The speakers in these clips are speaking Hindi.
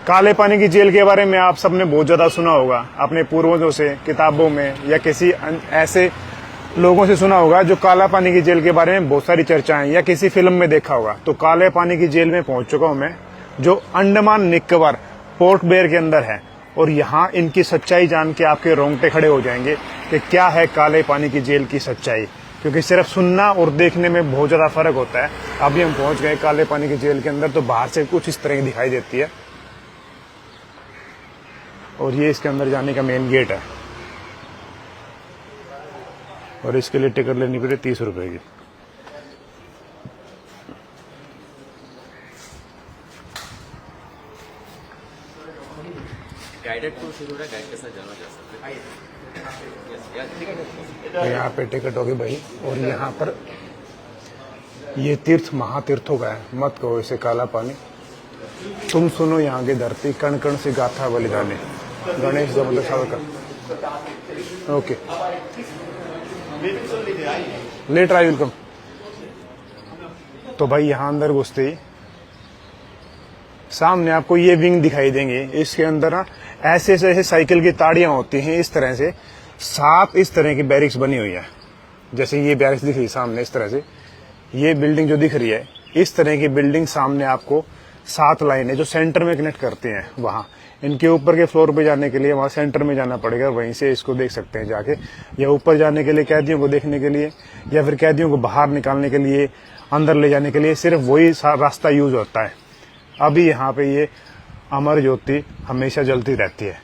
काले पानी की जेल के बारे में आप सबने बहुत ज्यादा सुना होगा, अपने पूर्वजों से, किताबों में, या किसी ऐसे लोगों से सुना होगा जो काला पानी की जेल के बारे में बहुत सारी चर्चाएं, या किसी फिल्म में देखा होगा। तो काले पानी की जेल में पहुंच चुका हूं मैं, जो अंडमान निकोबार पोर्ट ब्लेयर के अंदर है। और यहाँ इनकी सच्चाई जान के आपके रोंगटे खड़े हो जाएंगे कि क्या है काले पानी की जेल की सच्चाई, क्योंकि सिर्फ सुनना और देखने में बहुत ज्यादा फर्क होता है। अभी हम पहुंच गए काले पानी की जेल के अंदर। तो बाहर से कुछ इस तरह की दिखाई देती है, और ये इसके अंदर जाने का मेन गेट है, और इसके लिए टिकट लेनी पड़े 30 रुपए की। गाइडेड टूर शुरू हो रहा है, गाइड के साथ जाना जा सकते हैं। तो यहाँ पे टिकट होगी भाई। और यहाँ पर ये तीर्थ महातीर्थों का है, मत कहो इसे काला पानी। तुम सुनो यहाँ की धरती, कण कण से गाथा बलिदानी। गणेश जबरदस्त Savarkar. Okay, let I welcome. तो भाई यहाँ अंदर घुसते ही सामने आपको ये विंग दिखाई देंगे। इसके अंदर ना ऐसे ऐसे साइकिल की ताड़ियां होती हैं, इस तरह से 7 इस तरह की बैरिक्स बनी हुई है। जैसे ये बैरिक्स दिख रही है सामने, इस तरह से ये बिल्डिंग जो दिख रही है, इस तरह की बिल्डिंग सामने आपको 7 लाइनें जो सेंटर में कनेक्ट करते हैं। वहाँ इनके ऊपर के फ्लोर पे जाने के लिए वहाँ सेंटर में जाना पड़ेगा, वहीं से इसको देख सकते हैं जाके। या ऊपर जाने के लिए कैदियों को देखने के लिए, या फिर कैदियों को बाहर निकालने के लिए, अंदर ले जाने के लिए सिर्फ वही रास्ता यूज होता है। अभी यहाँ पे ये अमर ज्योति हमेशा जलती रहती है।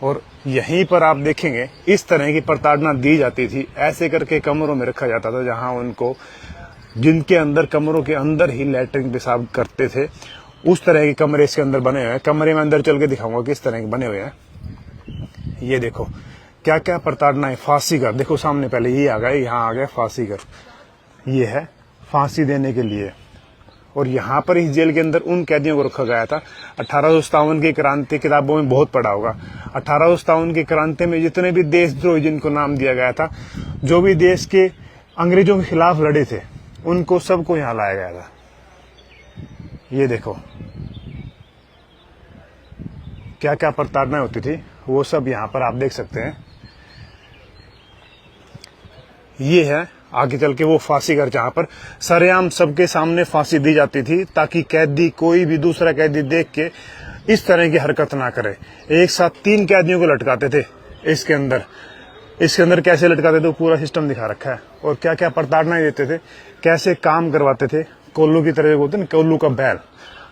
और यहीं पर आप देखेंगे इस तरह की प्रताड़ना दी जाती थी। ऐसे करके कमरों में रखा जाता था, जहां उनको, जिनके अंदर कमरों के अंदर ही लैट्रिन पेशाब करते थे, उस तरह के कमरे इसके अंदर बने हुए हैं। कमरे में अंदर चल के दिखाऊंगा किस तरह के बने हुए हैं। ये देखो क्या क्या प्रताड़ना है। फांसी घर देखो सामने, पहले ये आ गया, यहाँ आ गया फांसी घर। ये है फांसी देने के लिए। और यहाँ पर इस जेल के अंदर उन कैदियों को रखा गया था। 1857 की क्रांति किताबों में बहुत पढ़ा होगा। 1857 की क्रांति में जितने भी देशद्रोही जिनको नाम दिया गया था, जो भी देश के अंग्रेजों के खिलाफ लड़े थे, उनको सबको यहाँ लाया गया था। ये देखो क्या क्या प्रताड़ना होती थी, वो सब यहाँ पर आप देख सकते हैं। ये है आगे चल के वो फांसी घर, जहां पर सरेआम सबके सामने फांसी दी जाती थी, ताकि कैदी, कोई भी दूसरा कैदी देख के इस तरह की हरकत ना करे। एक साथ 3 कैदियों को लटकाते थे इसके अंदर। इसके अंदर कैसे लटकाते थे, पूरा सिस्टम दिखा रखा है। और क्या क्या प्रताड़ना देते थे, कैसे काम करवाते थे। कोल्लू की तरह होते ना, कोल्लू का बैल,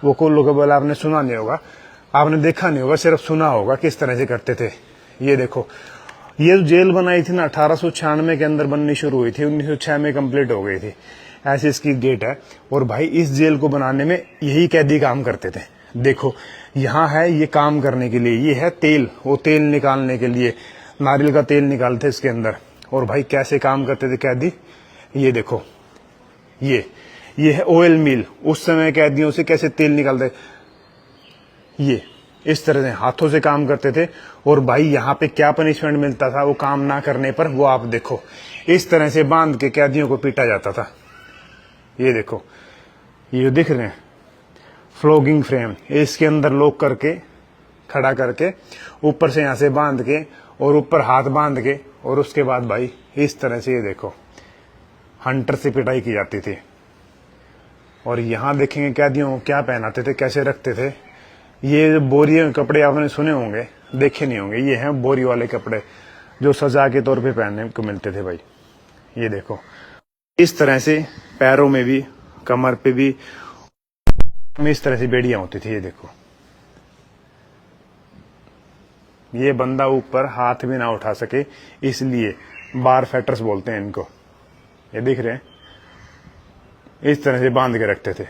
वो कोल्लू का बैल आपने सुना नहीं होगा, आपने देखा नहीं होगा, सिर्फ सुना होगा किस तरह से करते थे। ये देखो, ये जेल बनाई थी ना 1896 के अंदर बननी शुरू हुई थी, 1906 में कंप्लीट हो गई थी। ऐसी इसकी गेट है। और भाई इस जेल को बनाने में यही कैदी काम करते थे। देखो यहाँ है, ये काम करने के लिए। ये है तेल, वो तेल निकालने के लिए नारियल का तेल निकालते इसके अंदर। और भाई कैसे काम करते थे कैदी, ये देखो, ये है ऑयल मिल। उस समय कैदियों से कैसे तेल निकालते, ये इस तरह से हाथों से काम करते थे। और भाई यहाँ पे क्या पनिशमेंट मिलता था वो काम ना करने पर, वो आप देखो, इस तरह से बांध के कैदियों को पीटा जाता था। ये देखो, ये जो दिख रहे हैं फ्लोगिंग फ्रेम, इसके अंदर लोग करके खड़ा करके ऊपर से यहाँ से बांध के और ऊपर हाथ बांध के, और उसके बाद भाई इस तरह से ये देखो हंटर से पिटाई की जाती थी। और यहाँ देखेंगे कैदियों को क्या पहनाते थे, कैसे रखते थे। ये बोरी कपड़े आपने सुने होंगे, देखे नहीं होंगे। ये हैं बोरी वाले कपड़े जो सजा के तौर पे पहनने को मिलते थे भाई। ये देखो इस तरह से पैरों में भी, कमर पे भी इस तरह से बेड़ियां होती थी। ये देखो, ये बंदा ऊपर हाथ भी ना उठा सके, इसलिए बार फैक्टर्स बोलते हैं इनको। ये दिख रहे हैं, इस तरह से बांध के रखते थे।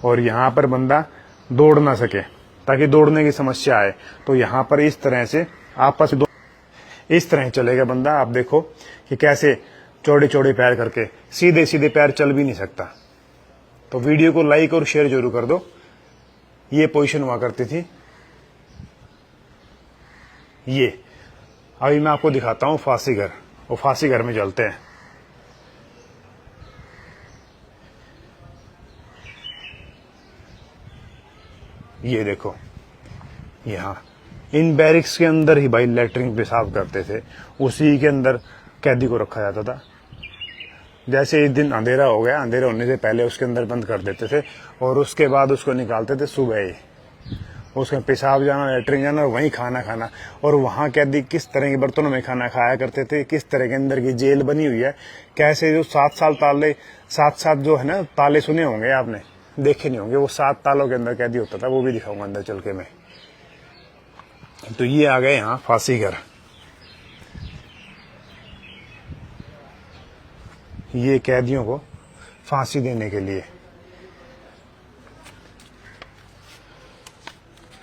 और यहाँ पर बंदा दौड़ ना सके, ताकि दौड़ने की समस्या आए, तो यहाँ पर इस तरह से आपस में इस तरह चलेगा बंदा। आप देखो कि कैसे चौड़े चौड़े पैर करके, सीधे सीधे पैर चल भी नहीं सकता। तो वीडियो को लाइक और शेयर जरूर कर दो। ये पोजीशन हुआ करती थी। ये अभी मैं आपको दिखाता हूँ फांसी घर, वो फांसी घर में चलते हैं। ये देखो, यहाँ इन बैरिक्स के अंदर ही भाई लेटरिन पेशाब करते थे, उसी के अंदर कैदी को रखा जाता था। जैसे एक दिन अंधेरा हो गया, अंधेरा होने से पहले उसके अंदर बंद कर देते थे और उसके बाद उसको निकालते थे सुबह ही। उसका पेशाब जाना, लेटरिन जाना और वहीं खाना खाना। और वहाँ कैदी किस तरह के बर्तनों में खाना खाया करते थे, किस तरह के अंदर की जेल बनी हुई है, कैसे जो 7 साल ताले, 7 जो है ना ताले सुने होंगे आपने, देखे नहीं होंगे, वो 7 तालों के अंदर कैदी होता था, वो भी दिखाऊंगा अंदर चल के मैं। तो ये आ गए यहाँ फांसी घर। ये कैदियों को फांसी देने के लिए,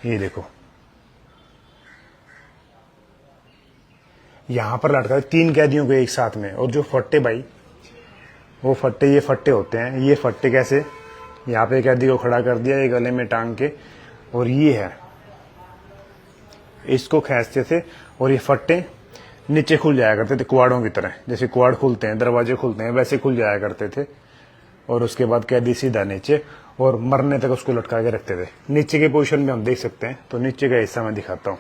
ये देखो यहां पर लटका 3 कैदियों को एक साथ में। और जो फट्टे भाई, वो फट्टे, ये फट्टे होते हैं। ये फट्टे कैसे, यहाँ पे कैदी को खड़ा कर दिया, ये गले में टांग के, और ये है, इसको खींचते थे और ये फट्टे नीचे खुल जाया करते थे कुआड़ों की तरह। जैसे कुआड़ खुलते हैं, दरवाजे खुलते हैं, वैसे खुल जाया करते थे। और उसके बाद कैदी सीधा नीचे, और मरने तक उसको लटका के रखते थे। नीचे के पोजीशन में हम देख सकते हैं, तो नीचे का हिस्सा मैं दिखाता हूं।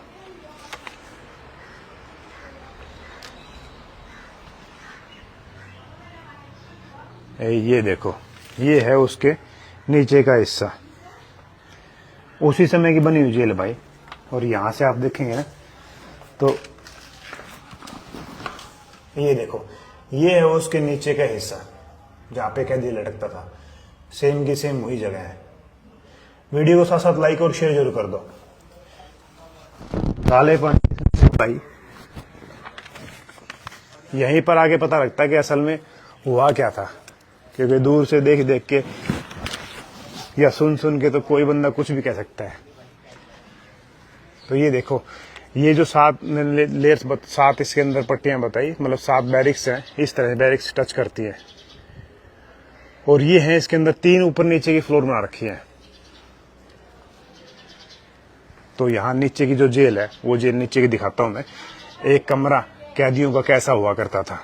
ये देखो, ये है उसके नीचे का हिस्सा, उसी समय की बनी हुई जेल भाई। और यहां से आप देखेंगे ना, तो ये देखो, ये है उसके नीचे का हिस्सा जहां पे कैदी लटकता था। सेम की सेम वही जगह है। वीडियो को साथ साथ लाइक और शेयर जरूर कर दो। काले पानी भाई, यहीं पर आगे पता लगता है कि असल में हुआ क्या था, क्योंकि दूर से देख देख के या सुन सुन के तो कोई बंदा कुछ भी कह सकता है। तो ये देखो, ये जो 7 लेयर्स, 7 इसके अंदर पट्टियां बताई, मतलब 7 बैरिक्स हैं, इस तरह बैरिक्स टच करती है। और ये है इसके अंदर 3 ऊपर नीचे की फ्लोर बना रखी है। तो यहाँ नीचे की जो जेल है, वो जेल नीचे की दिखाता हूं मैं। एक कमरा कैदियों का कैसा हुआ करता था,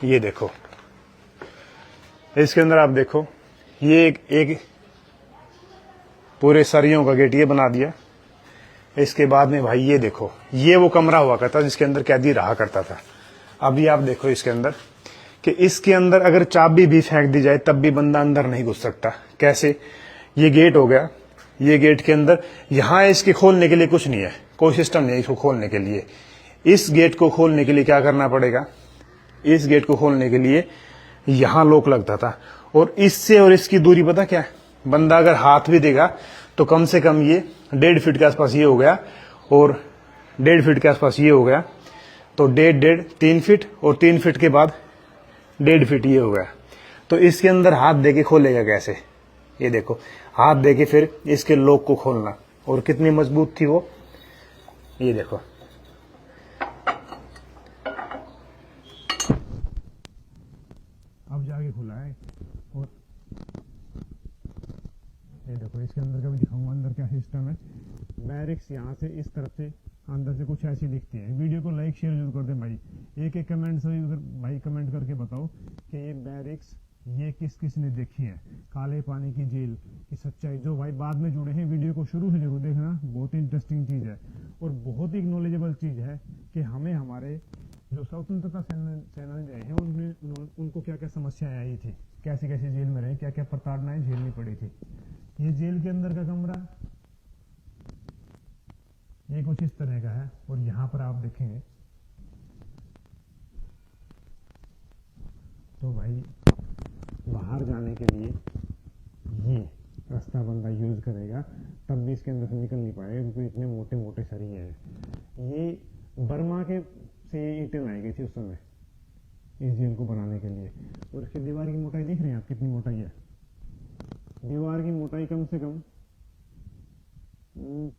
ये देखो। इसके अंदर आप देखो, ये एक पूरे सरियों का गेट ये बना दिया। इसके बाद में भाई ये देखो, ये वो कमरा हुआ करता जिसके अंदर कैदी रहा करता था। अभी आप देखो इसके अंदर, कि इसके अंदर अगर चाबी भी फेंक दी जाए तब भी बंदा अंदर नहीं घुस सकता। कैसे, ये गेट हो गया, ये गेट के अंदर, यहां इसके खोलने के लिए कुछ नहीं है, कोई सिस्टम नहीं है इसको खोलने के लिए। इस गेट को खोलने के लिए क्या करना पड़ेगा, इस गेट को खोलने के लिए यहां लॉक लगता था। और इससे और इसकी दूरी पता क्या है, बंदा अगर हाथ भी देगा तो कम से कम ये 1.5 फीट के आसपास ये हो गया, और 1.5 फीट के आसपास ये हो गया, तो 1.5 3 फीट, और 3 फीट के बाद 1.5 फीट ये हो गया। तो इसके अंदर हाथ देके खोलेगा कैसे, ये देखो, हाथ देके फिर इसके लॉक को खोलना। और कितनी मजबूत थी वो, ये देखो। अब जाके खुला है, और ये देखो इसके अंदर का भी दिखाऊंगा अंदर क्या सिस्टम है। बैरिक्स यहाँ से इस तरफ से अंदर से कुछ ऐसी दिखती है। वीडियो को लाइक शेयर जरूर कर दें भाई। एक कमेंट से भाई कमेंट करके बताओ कि ये बैरिक्स ये किस किस ने देखी है, काले पानी की जेल की सच्चाई। जो भाई बाद में जुड़े हैं, वीडियो को शुरू से जरूर देखना, बहुत ही इंटरेस्टिंग चीज़ है और बहुत ही नॉलेजेबल चीज़ है कि हमें हमारे जो स्वतंत्रता सेनानी रहे हैं उनको क्या क्या समस्याएं आई थी, कैसे कैसे जेल में रहे, क्या क्या प्रताड़नाएं झेलनी पड़ी थी। ये जेल के अंदर का कमरा ये कुछ इस तरह का है। और यहाँ पर आप देखेंगे तो भाई बाहर जाने के लिए ये रास्ता बंदा यूज करेगा तब भी इसके अंदर से निकल नहीं पाएगा, क्योंकि इतने मोटे मोटे सरिये हैं। ये बर्मा के से ईंटें लाई गई थी उस समय इस जेल को बनाने के लिए। और इसकी दीवार की मोटाई देख रहे हैं आप, कितनी मोटाई है। दीवार की मोटाई कम से कम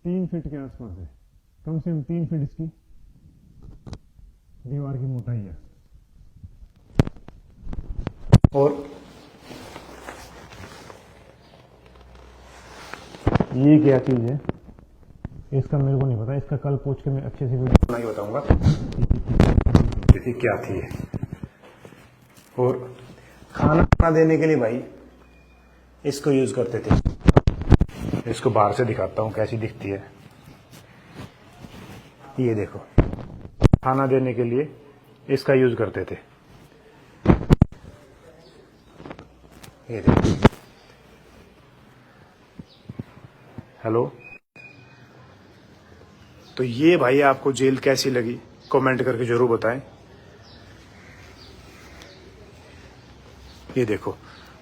3 फीट के आसपास है, कम से कम 3 फीट इसकी दीवार की मोटाई है। और ये क्या चीज है इसका मेरे को नहीं पता, इसका कल पूछ के मैं अच्छे से वीडियो बना के बताऊंगा क्या थी। और खाना देने के लिए भाई इसको यूज करते थे। इसको बाहर से दिखाता हूँ कैसी दिखती है। ये देखो, खाना देने के लिए इसका यूज करते थे। ये देखो। हेलो, तो ये भाई आपको जेल कैसी लगी कमेंट करके जरूर बताएं। ये देखो,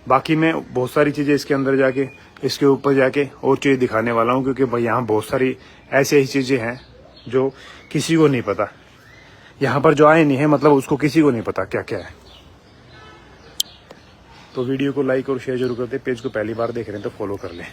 बाकी मैं बहुत सारी चीजें इसके अंदर जाके, इसके ऊपर जाके और चीज दिखाने वाला हूँ, क्योंकि भाई यहाँ बहुत सारी ऐसी चीजें हैं जो किसी को नहीं पता। यहाँ पर जो आए नहीं है मतलब उसको किसी को नहीं पता क्या क्या है। तो वीडियो को लाइक और शेयर जरूर करते, पेज को पहली बार देख रहे हैं तो फॉलो कर लें।